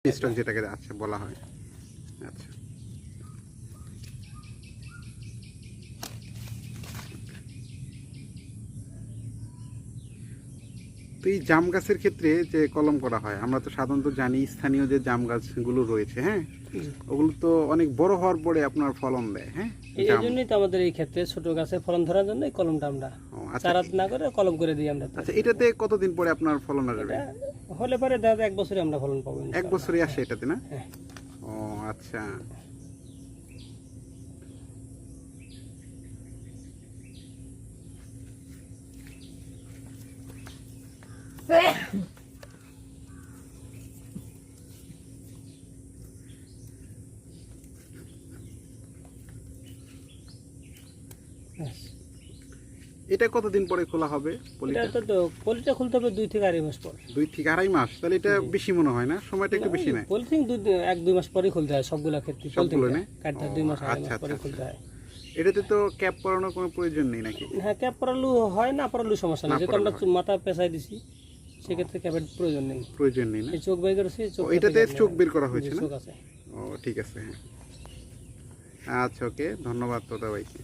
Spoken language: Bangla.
স্টক যেটাকে আচ্ছা বলা হয়। আচ্ছা, তো এই জাম গাছের ক্ষেত্রে যে কলম করা হয়, আমরা তো সাধারণত জানি স্থানীয় যে জাম গাছগুলো রয়েছে, হ্যাঁ, ওগুলো তো অনেক বড় হওয়ার পরে আপনার ফলন দেয়, হ্যাঁ, এই জন্যই তো আমাদের এই ক্ষেত্রে ছোট গাছে ফলন ধরার জন্য এই কলমটা আমরা চারা না করে কলম করে দিই আমরা। আচ্ছা, এটাতে কতদিন পরে আপনার ফলন আসবে? হলে পরে দাদা 1 বছরে আমরা ফলন পাবো। 1 বছরই আসে এটাতে না? হ্যাঁ। ও আচ্ছা, এটা কতদিন পরে খোলা হবে পলিটা? এটা তো পলিটা খুলতে হবে 2 থেকে 2.5 মাস পর। 2 থেকে 2.5 মাস, তাহলে এটা বেশি মনে হয় না? সময়টা একটু বেশি না? পলিথিন 1-2 মাস পরে খুলতে হয় সবগুলা ক্ষেত্রে। সবগুলো না? কাটতে 2 মাস 2.5 মাস পরে খুলতে হয়। এটাতে তো ক্যাপ পরানোর কোনো প্রয়োজন নেই নাকি? হ্যাঁ, ক্যাপ পরালু হয়, না পরালু সমস্যা নেই, যেহেতু আমরা মাথা পেঁচাই দিছি সেক্ষেত্রে ক্যাপের প্রয়োজন নেই। প্রয়োজন নেই না? এই চোখ বের করেছি, এটাতে চোখ বের করা হয়েছে না? চোখ আছে। ও ঠিক আছে, হ্যাঁ। আচ্ছা, ওকে, ধন্যবাদ দাদা ভাইকে।